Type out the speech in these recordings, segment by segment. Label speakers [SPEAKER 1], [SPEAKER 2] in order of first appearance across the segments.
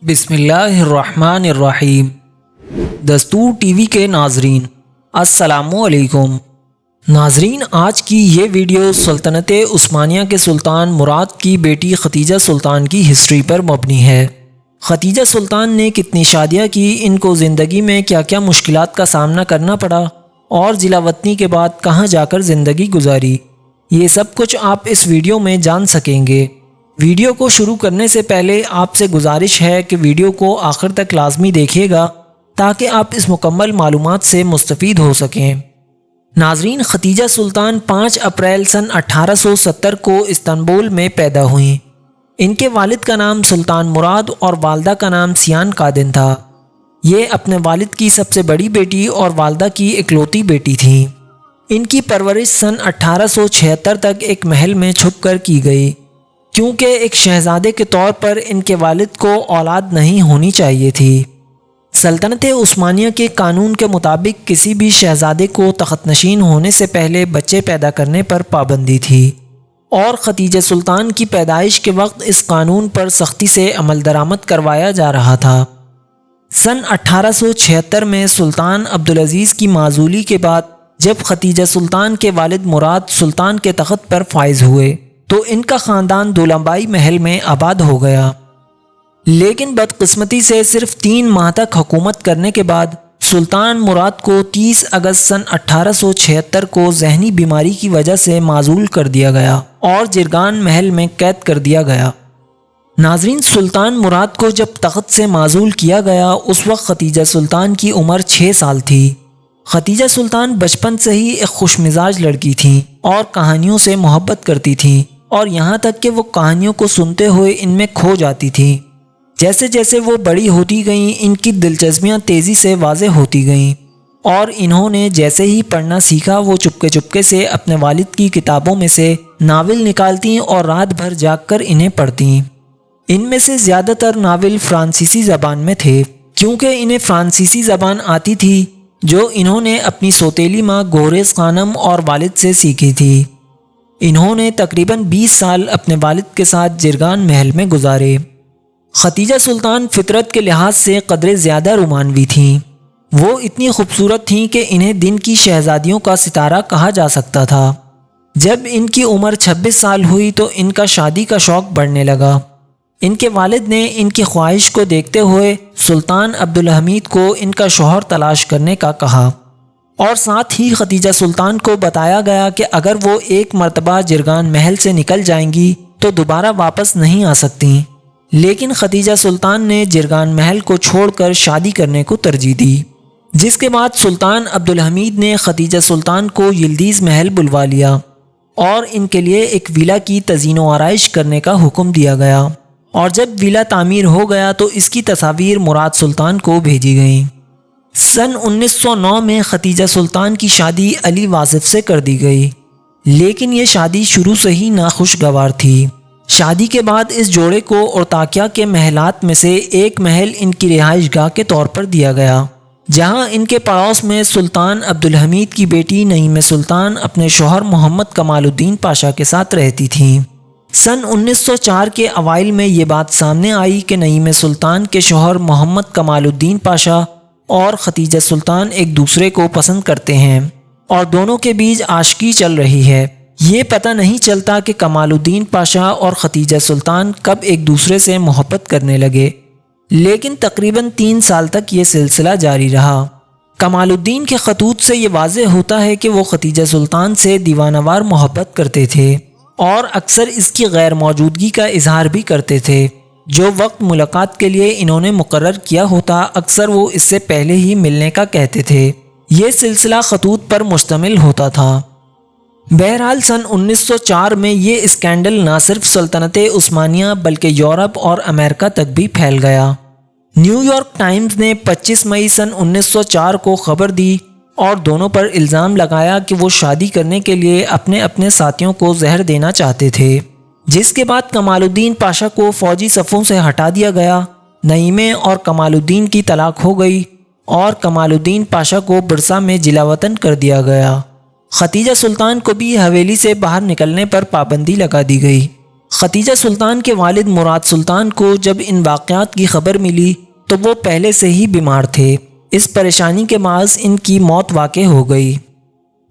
[SPEAKER 1] بسم اللہ الرحمن الرحیم۔ دستور ٹی وی کے ناظرین السلام علیکم۔ ناظرین، آج کی یہ ویڈیو سلطنت عثمانیہ کے سلطان مراد کی بیٹی ختیجہ سلطان کی ہسٹری پر مبنی ہے۔ ختیجہ سلطان نے کتنی شادیاں کی، ان کو زندگی میں کیا کیا مشکلات کا سامنا کرنا پڑا اور ضلع وطنی کے بعد کہاں جا کر زندگی گزاری، یہ سب کچھ آپ اس ویڈیو میں جان سکیں گے۔ ویڈیو کو شروع کرنے سے پہلے آپ سے گزارش ہے کہ ویڈیو کو آخر تک لازمی دیکھیے گا تاکہ آپ اس مکمل معلومات سے مستفید ہو سکیں۔ ناظرین، ختیجہ سلطان 5 اپریل سن 1870 کو استنبول میں پیدا ہوئیں۔ ان کے والد کا نام سلطان مراد اور والدہ کا نام سیان قادن تھا۔ یہ اپنے والد کی سب سے بڑی بیٹی اور والدہ کی اکلوتی بیٹی تھیں۔ ان کی پرورش سن 1876 تک ایک محل میں چھپ کر کی گئی، کیونکہ ایک شہزادے کے طور پر ان کے والد کو اولاد نہیں ہونی چاہیے تھی۔ سلطنت عثمانیہ کے قانون کے مطابق کسی بھی شہزادے کو تخت نشین ہونے سے پہلے بچے پیدا کرنے پر پابندی تھی، اور ختیجہ سلطان کی پیدائش کے وقت اس قانون پر سختی سے عمل درآمد کروایا جا رہا تھا۔ سن 1876 میں سلطان عبدالعزیز کی معزولی کے بعد جب ختیجہ سلطان کے والد مراد سلطان کے تخت پر فائز ہوئے تو ان کا خاندان دولمبائی محل میں آباد ہو گیا، لیکن بدقسمتی سے صرف 3 ماہ تک حکومت کرنے کے بعد سلطان مراد کو 30 اگست سن 1876 کو ذہنی بیماری کی وجہ سے معزول کر دیا گیا اور جرگان محل میں قید کر دیا گیا۔ ناظرین، سلطان مراد کو جب تخت سے معزول کیا گیا اس وقت ختیجہ سلطان کی عمر 6 سال تھی۔ ختیجہ سلطان بچپن سے ہی ایک خوش مزاج لڑکی تھیں اور کہانیوں سے محبت کرتی تھیں، اور یہاں تک کہ وہ کہانیوں کو سنتے ہوئے ان میں کھو جاتی تھیں۔ جیسے جیسے وہ بڑی ہوتی گئیں ان کی دلچسپیاں تیزی سے واضح ہوتی گئیں، اور انہوں نے جیسے ہی پڑھنا سیکھا وہ چپکے چپکے سے اپنے والد کی کتابوں میں سے ناول نکالتیں اور رات بھر جاگ کر انہیں پڑھتیں۔ ان میں سے زیادہ تر ناول فرانسیسی زبان میں تھے، کیونکہ انہیں فرانسیسی زبان آتی تھی جو انہوں نے اپنی سوتیلی ماں گوریز خانم اور والد سے سیکھی تھی۔ انہوں نے تقریباً 20 سال اپنے والد کے ساتھ جرگان محل میں گزارے۔ ختیجہ سلطان فطرت کے لحاظ سے قدرے زیادہ رومانوی تھیں۔ وہ اتنی خوبصورت تھیں کہ انہیں دن کی شہزادیوں کا ستارہ کہا جا سکتا تھا۔ جب ان کی عمر 26 سال ہوئی تو ان کا شادی کا شوق بڑھنے لگا۔ ان کے والد نے ان کی خواہش کو دیکھتے ہوئے سلطان عبدالحمید کو ان کا شوہر تلاش کرنے کا کہا، اور ساتھ ہی ختیجہ سلطان کو بتایا گیا کہ اگر وہ ایک مرتبہ جرگان محل سے نکل جائیں گی تو دوبارہ واپس نہیں آ سکتی۔ لیکن ختیجہ سلطان نے جرگان محل کو چھوڑ کر شادی کرنے کو ترجیح دی، جس کے بعد سلطان عبدالحمید نے ختیجہ سلطان کو یلدیز محل بلوا لیا اور ان کے لیے ایک ویلا کی تزئین و آرائش کرنے کا حکم دیا گیا، اور جب ویلا تعمیر ہو گیا تو اس کی تصاویر مراد سلطان کو بھیجی گئیں۔ سن 1909 میں ختیجہ سلطان کی شادی علی واصف سے کر دی گئی، لیکن یہ شادی شروع سے ہی ناخوشگوار تھی۔ شادی کے بعد اس جوڑے کو اورتاکیا کے محلات میں سے ایک محل ان کی رہائش گاہ کے طور پر دیا گیا، جہاں ان کے پڑوس میں سلطان عبدالحمید کی بیٹی نعیم سلطان اپنے شوہر محمد کمال الدین پاشا کے ساتھ رہتی تھیں۔ سن 1904 کے اوائل میں یہ بات سامنے آئی کہ نعیم سلطان کے شوہر محمد کمال الدین پاشا اور ختیجہ سلطان ایک دوسرے کو پسند کرتے ہیں اور دونوں کے بیچ عاشقی چل رہی ہے۔ یہ پتہ نہیں چلتا کہ کمال الدین پاشا اور ختیجہ سلطان کب ایک دوسرے سے محبت کرنے لگے، لیکن تقریباً 3 سال تک یہ سلسلہ جاری رہا۔ کمال الدین کے خطوط سے یہ واضح ہوتا ہے کہ وہ ختیجہ سلطان سے دیوانہ وار محبت کرتے تھے اور اکثر اس کی غیر موجودگی کا اظہار بھی کرتے تھے۔ جو وقت ملاقات کے لیے انہوں نے مقرر کیا ہوتا اکثر وہ اس سے پہلے ہی ملنے کا کہتے تھے۔ یہ سلسلہ خطوط پر مشتمل ہوتا تھا۔ بہرحال سن 1904 میں یہ اسکینڈل نہ صرف سلطنت عثمانیہ بلکہ یورپ اور امریکہ تک بھی پھیل گیا۔ نیو یارک ٹائمز نے 25 مئی سن 1904 کو خبر دی اور دونوں پر الزام لگایا کہ وہ شادی کرنے کے لیے اپنے اپنے ساتھیوں کو زہر دینا چاہتے تھے، جس کے بعد کمال الدین پاشا کو فوجی صفوں سے ہٹا دیا گیا۔ نعیمہ اور کمال الدین کی طلاق ہو گئی اور کمال الدین پاشا کو برسا میں جلا وطن کر دیا گیا۔ ختیجہ سلطان کو بھی حویلی سے باہر نکلنے پر پابندی لگا دی گئی۔ ختیجہ سلطان کے والد مراد سلطان کو جب ان واقعات کی خبر ملی تو وہ پہلے سے ہی بیمار تھے۔ اس پریشانی کے باعث ان کی موت واقع ہو گئی۔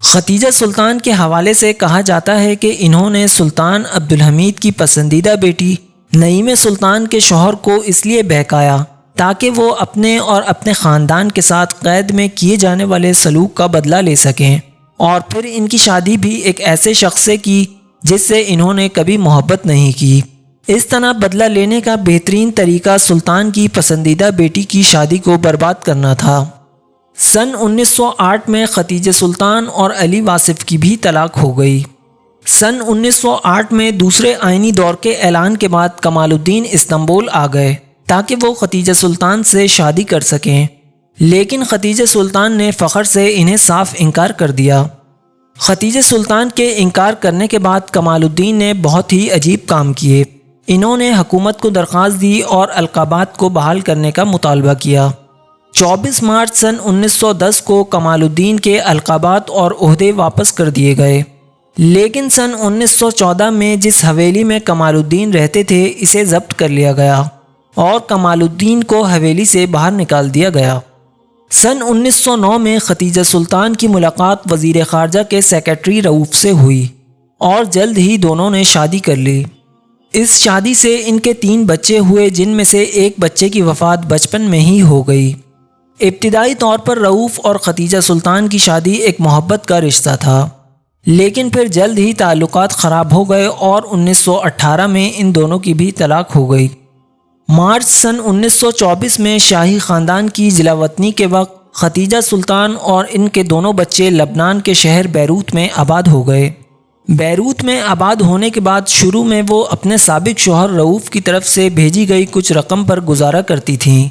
[SPEAKER 1] ختیجہ سلطان کے حوالے سے کہا جاتا ہے کہ انہوں نے سلطان عبدالحمید کی پسندیدہ بیٹی نعیمہ سلطان کے شوہر کو اس لیے بہکایا تاکہ وہ اپنے اور اپنے خاندان کے ساتھ قید میں کیے جانے والے سلوک کا بدلہ لے سکیں، اور پھر ان کی شادی بھی ایک ایسے شخص سے کی جس سے انہوں نے کبھی محبت نہیں کی۔ اس طرح بدلہ لینے کا بہترین طریقہ سلطان کی پسندیدہ بیٹی کی شادی کو برباد کرنا تھا۔ سن 1908 میں ختیجہ سلطان اور علی واصف کی بھی طلاق ہو گئی۔ سن 1908 میں دوسرے آئینی دور کے اعلان کے بعد کمال الدین استنبول آ گئے تاکہ وہ ختیجہ سلطان سے شادی کر سکیں، لیکن ختیجہ سلطان نے فخر سے انہیں صاف انکار کر دیا۔ ختیجہ سلطان کے انکار کرنے کے بعد کمال الدین نے بہت ہی عجیب کام کیے۔ انہوں نے حکومت کو درخواست دی اور القابات کو بحال کرنے کا مطالبہ کیا۔ 24 مارچ سن 1910 کو کمال الدین کے القابات اور عہدے واپس کر دیے گئے، لیکن سن 1914 میں جس حویلی میں کمال الدین رہتے تھے اسے ضبط کر لیا گیا اور کمال الدین کو حویلی سے باہر نکال دیا گیا۔ سن 1909 میں ختیجہ سلطان کی ملاقات وزیر خارجہ کے سیکرٹری رؤوف سے ہوئی اور جلد ہی دونوں نے شادی کر لی۔ اس شادی سے ان کے 3 بچے ہوئے، جن میں سے ایک بچے کی وفات بچپن میں ہی ہو گئی۔ ابتدائی طور پر رؤوف اور ختیجہ سلطان کی شادی ایک محبت کا رشتہ تھا، لیکن پھر جلد ہی تعلقات خراب ہو گئے اور 1918 میں ان دونوں کی بھی طلاق ہو گئی۔ مارچ سن 1924 میں شاہی خاندان کی جلاوطنی کے وقت ختیجہ سلطان اور ان کے دونوں بچے لبنان کے شہر بیروت میں آباد ہو گئے۔ بیروت میں آباد ہونے کے بعد شروع میں وہ اپنے سابق شوہر رؤوف کی طرف سے بھیجی گئی کچھ رقم پر گزارا کرتی تھیں،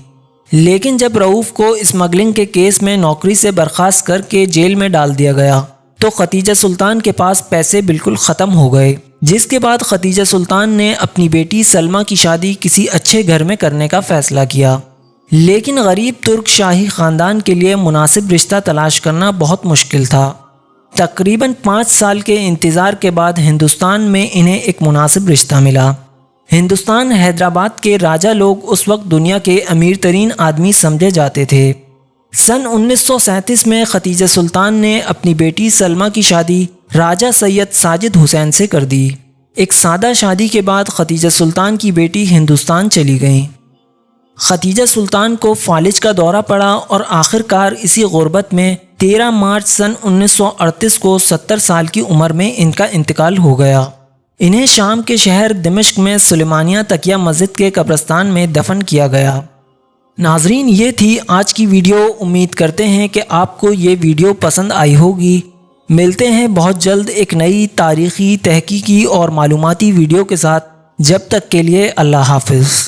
[SPEAKER 1] لیکن جب رؤوف کو اسمگلنگ کے کیس میں نوکری سے برخاست کر کے جیل میں ڈال دیا گیا تو ختیجہ سلطان کے پاس پیسے بالکل ختم ہو گئے، جس کے بعد ختیجہ سلطان نے اپنی بیٹی سلمہ کی شادی کسی اچھے گھر میں کرنے کا فیصلہ کیا، لیکن غریب ترک شاہی خاندان کے لیے مناسب رشتہ تلاش کرنا بہت مشکل تھا۔ تقریباً 5 سال کے انتظار کے بعد ہندوستان میں انہیں ایک مناسب رشتہ ملا۔ ہندوستان حیدرآباد کے راجہ لوگ اس وقت دنیا کے امیر ترین آدمی سمجھے جاتے تھے۔ سن 1937 میں ختیجہ سلطان نے اپنی بیٹی سلمہ کی شادی راجہ سید ساجد حسین سے کر دی۔ ایک سادہ شادی کے بعد ختیجہ سلطان کی بیٹی ہندوستان چلی گئیں۔ ختیجہ سلطان کو فالج کا دورہ پڑا اور آخر کار اسی غربت میں 13 مارچ سن 1938 کو 70 سال کی عمر میں ان کا انتقال ہو گیا۔ انہیں شام کے شہر دمشق میں سلیمانیہ تقیہ مسجد کے قبرستان میں دفن کیا گیا۔ ناظرین، یہ تھی آج کی ویڈیو۔ امید کرتے ہیں کہ آپ کو یہ ویڈیو پسند آئی ہوگی۔ ملتے ہیں بہت جلد ایک نئی تاریخی، تحقیقی اور معلوماتی ویڈیو کے ساتھ۔ جب تک کے لیے اللہ حافظ۔